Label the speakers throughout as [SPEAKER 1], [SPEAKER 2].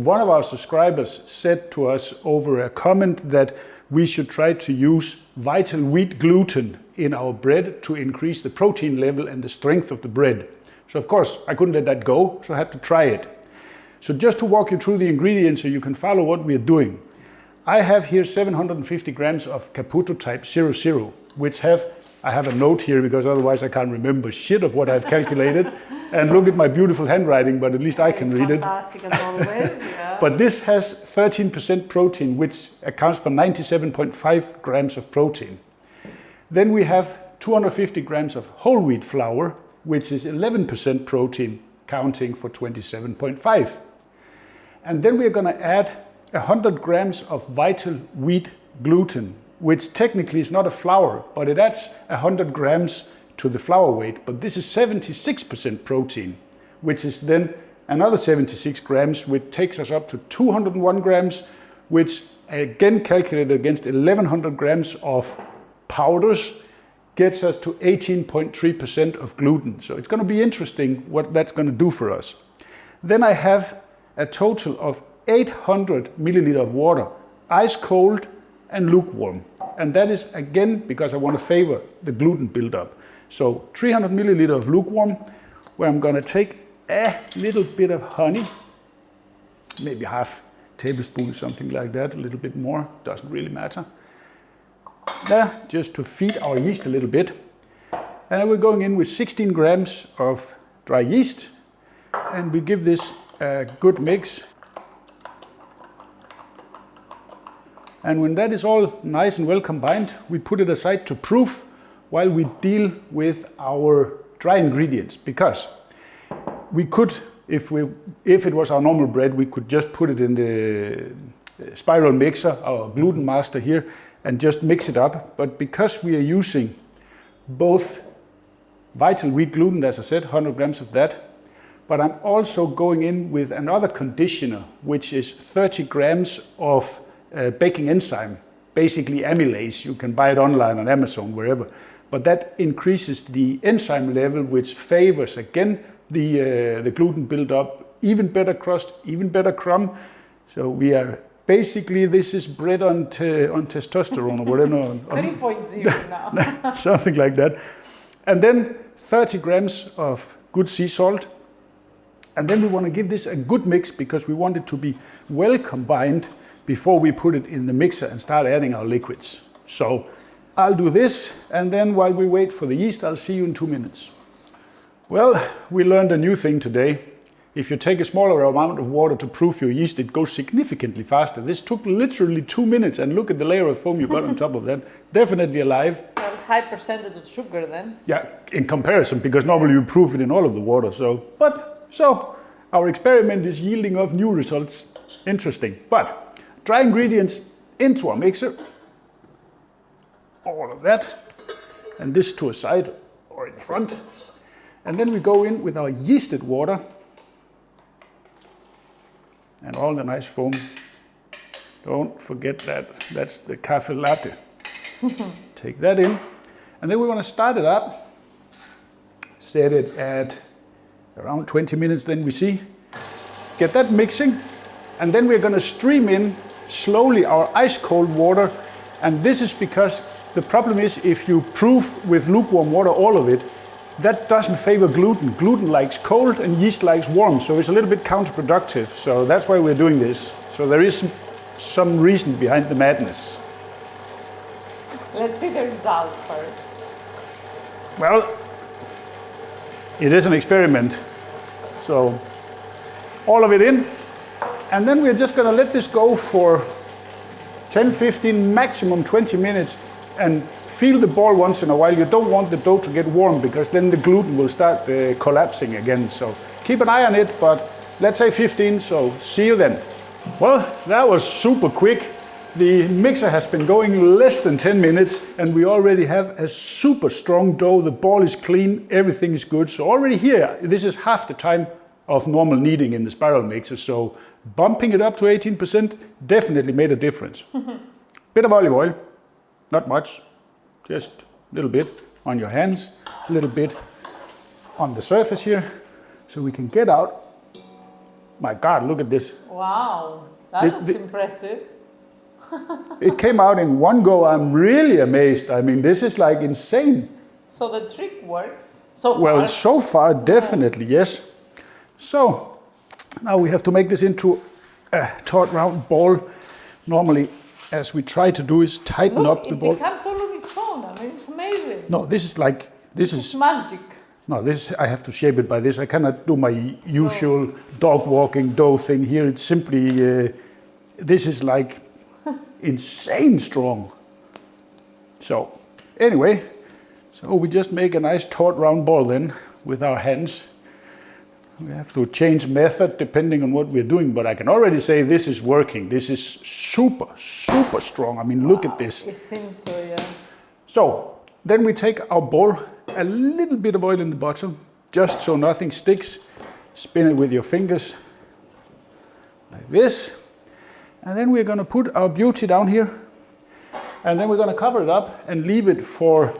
[SPEAKER 1] one of our subscribers said to us over a comment that we should try to use Vital Wheat Gluten in our bread to increase the protein level and the strength of the bread. So of course I couldn't let that go, so I had to try it. So just to walk you through the ingredients so you can follow what we're doing. I have here 750 grams of Caputo type 00, which I have a note here because otherwise I can't remember shit of what I've calculated. And look at my beautiful handwriting, but at least I can read it.
[SPEAKER 2] Fantastic as always, yeah.
[SPEAKER 1] But this has 13% protein, which accounts for 97.5 grams of protein. Then we have 250 grams of whole wheat flour, which is 11% protein, counting for 27.5. And then we're going to add 100 grams of Vital Wheat Gluten, which technically is not a flour, but it adds 100 grams to the flour weight. But this is 76% protein, which is then another 76 grams, which takes us up to 201 grams, which again calculated against 1100 grams of powders, gets us to 18.3% of gluten. So it's going to be interesting what that's going to do for us. Then I have a total of 800 milliliter of water, ice cold and lukewarm. And that is again because I want to favor the gluten buildup. So 300 milliliter of lukewarm, where I'm going to take a little bit of honey, maybe half tablespoon, something like that, a little bit more, doesn't really matter. There, just to feed our yeast a little bit. And then we're going in with 16 grams of dry yeast, and we give this a good mix. And when that is all nice and well combined, we put it aside to proof while we deal with our dry ingredients. Because we could, if it was our normal bread, we could just put it in the spiral mixer, our gluten master here, and just mix it up. But because we are using both Vital Wheat Gluten, as I said, 100 grams of that, but I'm also going in with another conditioner, which is 30 grams of baking enzyme, basically amylase. You can buy it online on Amazon, wherever. But that increases the enzyme level, which favors again the gluten buildup, even better crust, even better crumb. So we are basically, this is bread on testosterone or whatever.
[SPEAKER 2] 3.0 now.
[SPEAKER 1] Something like that. And then 30 grams of good sea salt. And then we want to give this a good mix because we want it to be well combined before we put it in the mixer and start adding our liquids. So I'll do this, and then while we wait for the yeast, I'll see you in 2 minutes. Well, we learned a new thing today. If you take a smaller amount of water to proof your yeast, it goes significantly faster. This took literally 2 minutes, and look at the layer of foam you got on top of that. Definitely alive.
[SPEAKER 2] Well, high percentage of sugar then.
[SPEAKER 1] Yeah, in comparison, because normally you proof it in all of the water. So our experiment is yielding off new results. Interesting. But dry ingredients into our mixer. All of that. And this to a side or in front. And then we go in with our yeasted water. And all the nice foam. Don't forget that. That's the cafe latte. Take that in. And then we want to start it up. Set it at around 20 minutes, then we see. Get that mixing. And then we're going to stream in slowly our ice cold water. And this is because the problem is if you proof with lukewarm water all of it, that doesn't favor gluten. Gluten likes cold and yeast likes warm, so it's a little bit counterproductive. So that's why we're doing this. So there is some reason behind the madness.
[SPEAKER 2] Let's see the result first.
[SPEAKER 1] Well, it is an experiment. So all of it in, and then we're just gonna let this go for 10, 15, maximum 20 minutes and feel the ball once in a while. You don't want the dough to get warm because then the gluten will start collapsing again. So keep an eye on it, but let's say 15, so see you then. Well, that was super quick. The mixer has been going less than 10 minutes and we already have a super strong dough. The ball is clean, everything is good. So already here, this is half the time of normal kneading in the spiral mixer. So bumping it up to 18% definitely made a difference. Bit of olive oil, not much. Just a little bit on your hands, a little bit on the surface here, so we can get out My God, look at this.
[SPEAKER 2] Wow, that looks impressive.
[SPEAKER 1] It came out in one go. I'm really amazed. I mean, this is like insane.
[SPEAKER 2] So the trick works so far?
[SPEAKER 1] Well, so far, definitely, yes. So now we have to make this into a taut round ball. Normally, as we try to do, is tighten up the ball.
[SPEAKER 2] It becomes all on its own. I mean, it's amazing.
[SPEAKER 1] No, this is like, this is
[SPEAKER 2] magic.
[SPEAKER 1] No, this, I have to shape it by this. I cannot do my usual dog walking dough thing here. It's simply, this is like insane strong. So anyway, so we just make a nice taut round ball then with our hands. We have to change method depending on what we're doing, but I can already say this is working. This is super, super strong. I mean, look at this.
[SPEAKER 2] It seems so, yeah.
[SPEAKER 1] So then we take our ball, a little bit of oil in the bottom, just so nothing sticks. Spin it with your fingers, like this. And then we're gonna put our beauty down here. And then we're gonna cover it up and leave it for,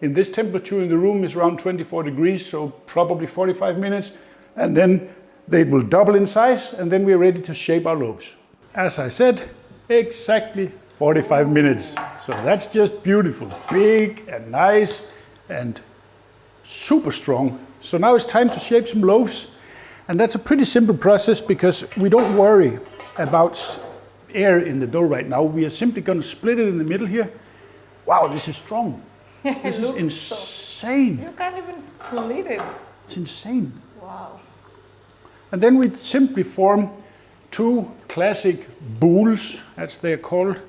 [SPEAKER 1] in this temperature in the room is around 24 degrees, so probably 45 minutes. And then they will double in size, and then we're ready to shape our loaves. As I said, exactly 45 minutes. So that's just beautiful, big and nice and super strong. So now it's time to shape some loaves. And that's a pretty simple process because we don't worry about air in the dough right now. We are simply going to split it in the middle here. Wow, this is strong. This is insane.
[SPEAKER 2] You can't even split it.
[SPEAKER 1] It's insane.
[SPEAKER 2] Wow.
[SPEAKER 1] And then we simply form two classic boules, as they're called.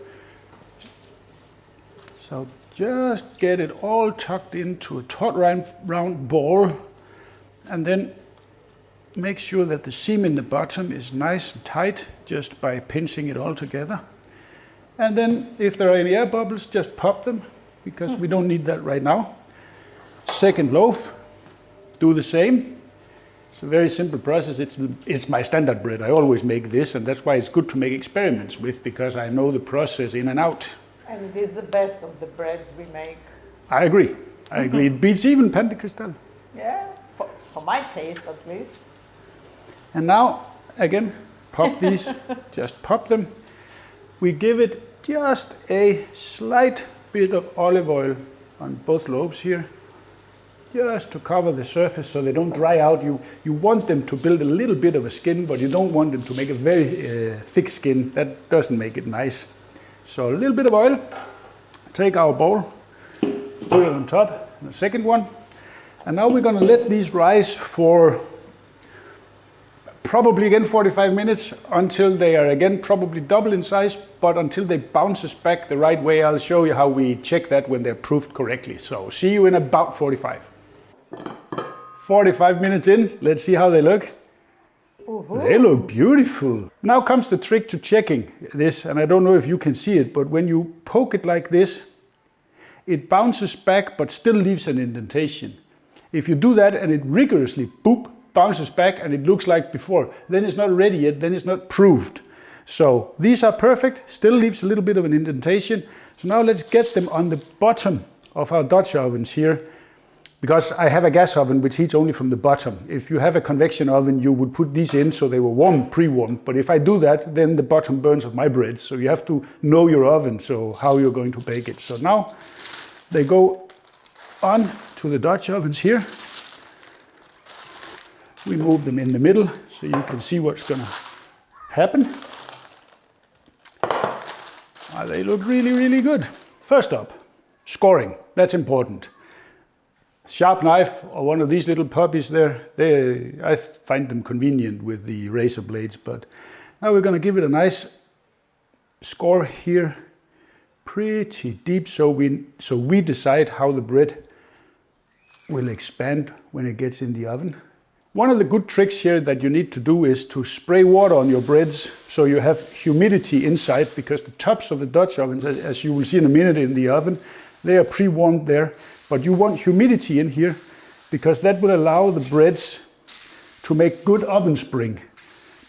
[SPEAKER 1] So just get it all tucked into a taut round ball, and then make sure that the seam in the bottom is nice and tight just by pinching it all together. And then if there are any air bubbles, just pop them because we don't need that right now. Second loaf, do the same. It's a very simple process. It's my standard bread. I always make this, and that's why it's good to make experiments with, because I know the process in and out.
[SPEAKER 2] And it is the best of the breads we make.
[SPEAKER 1] I agree. It beats even pan de cristal.
[SPEAKER 2] Yeah, for my taste at least.
[SPEAKER 1] And now, again, pop these, just pop them. We give it just a slight bit of olive oil on both loaves here, just to cover the surface so they don't dry out. You want them to build a little bit of a skin, but you don't want them to make a very thick skin. That doesn't make it nice. So a little bit of oil, take our bowl, put it on top, the second one. And now we're going to let these rise for probably again 45 minutes until they are again probably double in size, but until they bounces back the right way. I'll show you how we check that when they're proofed correctly. So see you in about 45. 45 minutes in, let's see how they look.
[SPEAKER 2] Ooh-hoo.
[SPEAKER 1] They look beautiful. Now comes the trick to checking this, and I don't know if you can see it, but when you poke it like this, it bounces back but still leaves an indentation. If you do that and it rigorously bounces back and it looks like before, then it's not ready yet, then it's not proofed. So these are perfect, still leaves a little bit of an indentation. So now let's get them on the bottom of our Dutch ovens here, because I have a gas oven which heats only from the bottom. If you have a convection oven, you would put these in so they were warm, pre-warmed. But if I do that, then the bottom burns of my bread. So you have to know your oven, so how you're going to bake it. So now they go on to the Dutch ovens here. We move them in the middle so you can see what's gonna happen. They look really, really good. First up, scoring, that's important. Sharp knife or one of these little puppies there, I find them convenient with the razor blades, but now we're gonna give it a nice score here, pretty deep, so we decide how the bread will expand when it gets in the oven. One of the good tricks here that you need to do is to spray water on your breads so you have humidity inside, because the tops of the Dutch ovens, as you will see in a minute in the oven, they are pre-warmed there, but you want humidity in here because that will allow the breads to make good oven spring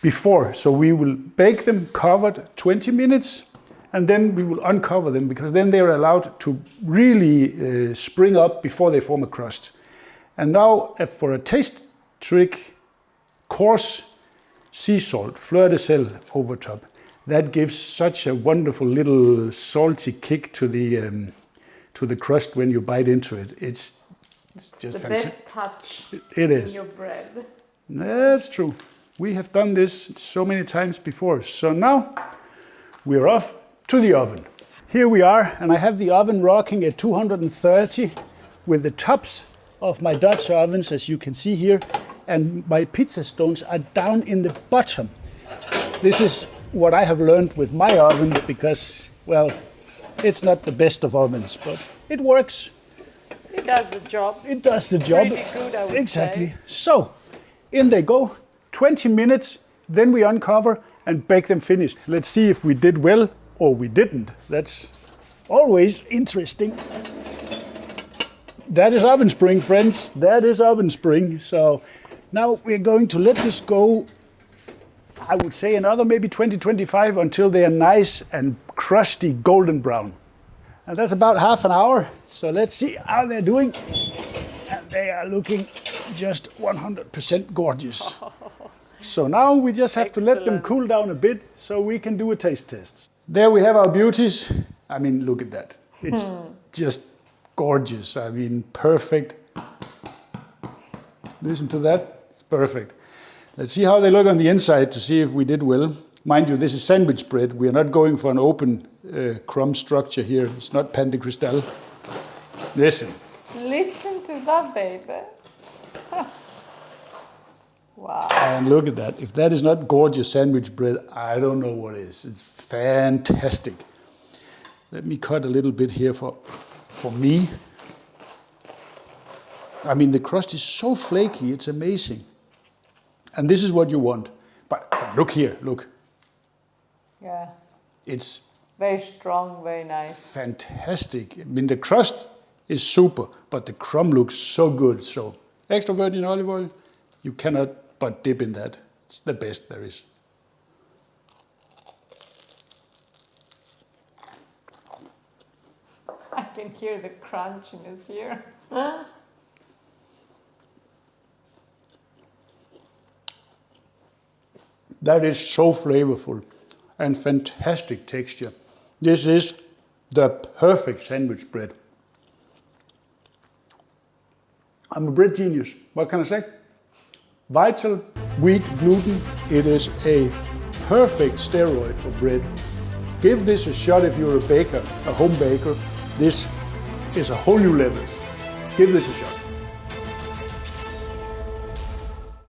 [SPEAKER 1] before. So we will bake them covered 20 minutes and then we will uncover them, because then they are allowed to really spring up before they form a crust. And now for a taste trick, coarse sea salt, fleur de sel over top. That gives such a wonderful little salty kick to the crust when you bite into it. It's just
[SPEAKER 2] the best touch
[SPEAKER 1] it is.
[SPEAKER 2] in your bread.
[SPEAKER 1] That's true. We have done this so many times before. So now we're off to the oven. Here we are, and I have the oven rocking at 230 with the tops of my Dutch ovens, as you can see here, and my pizza stones are down in the bottom. This is what I have learned with my oven because, well, it's not the best of ovens, but it works.
[SPEAKER 2] It does the job.
[SPEAKER 1] It does the job.
[SPEAKER 2] Pretty good, I would
[SPEAKER 1] exactly.
[SPEAKER 2] say.
[SPEAKER 1] So, in they go, 20 minutes, then we uncover and bake them finished. Let's see if we did well or we didn't. That's always interesting. That is oven spring, friends. That is oven spring. So now we're going to let this go, I would say another maybe 20-25 until they are nice and crusty golden brown. And that's about half an hour. So let's see how they're doing. And they are looking just 100% gorgeous. So now we just have to let them cool down a bit so we can do a taste test. There we have our beauties. I mean, look at that. It's just gorgeous. I mean, perfect. Listen to that. It's perfect. Let's see how they look on the inside to see if we did well. Mind you, this is sandwich bread. We are not going for an open crumb structure here. It's not pain de cristal. Listen.
[SPEAKER 2] Listen to that, baby. Wow.
[SPEAKER 1] And look at that. If that is not gorgeous sandwich bread, I don't know what is. It's fantastic. Let me cut a little bit here for me. I mean, the crust is so flaky, it's amazing. And this is what you want. But look here, look.
[SPEAKER 2] Yeah.
[SPEAKER 1] It's
[SPEAKER 2] very strong, very nice.
[SPEAKER 1] Fantastic. I mean, the crust is super, but the crumb looks so good. So extra virgin olive oil, you cannot but dip in that. It's the best there is.
[SPEAKER 2] I can hear the crunchiness here.
[SPEAKER 1] That is so flavorful and fantastic texture. This is the perfect sandwich bread. I'm a bread genius. What can I say? Vital Wheat Gluten. It is a perfect steroid for bread. Give this a shot if you're a baker, a home baker. This is a whole new level. Give this a shot.